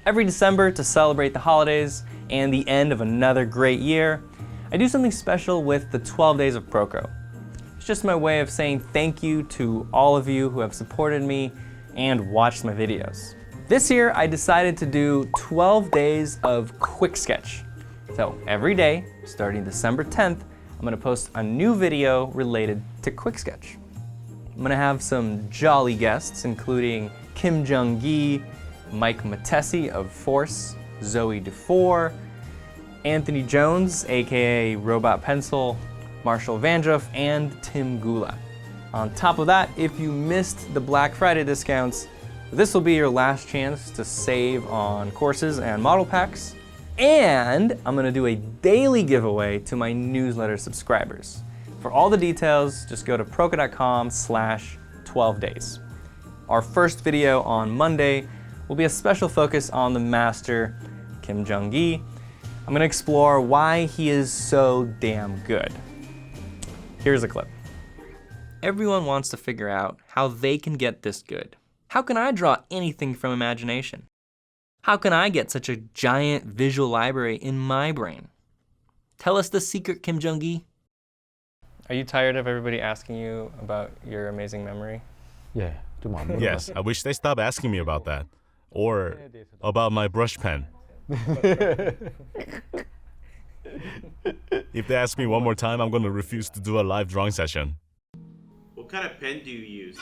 Every December, to celebrate the holidays and the end of another great year, I do something special with the 12 days of Proko. It's just my way of saying thank you to all of you who have supported me and watched my videos. This year, I decided to do 12 days of Quicksketch. So every day, starting December 10th, I'm gonna post a new video related to Quicksketch. I'm gonna have some jolly guests, including Kim Jung-gi, Mike Matesi of Force, Zoe DeFore, Anthony Jones, aka Robot Pencil, Marshall Vandruff, and Tim Gula. On top of that, if you missed the Black Friday discounts, this will be your last chance to save on courses and model packs. And I'm gonna do a daily giveaway to my newsletter subscribers. For all the details, just go to proko.com/12days. Our first video on Monday will be a special focus on the master, Kim Jung-gi. I'm gonna explore why he is so damn good. Here's a clip. Everyone wants to figure out how they can get this good. How can I draw anything from imagination? How can I get such a giant visual library in my brain? Tell us the secret, Kim Jung-gi. Are you tired of everybody asking you about your amazing memory? 예, 좀 안 물어봐. Yes, I wish they stop asking me about that. Or about my brush pen. If they ask me one more time, I'm going to refuse to do a live drawing session. What kind of pen do you use?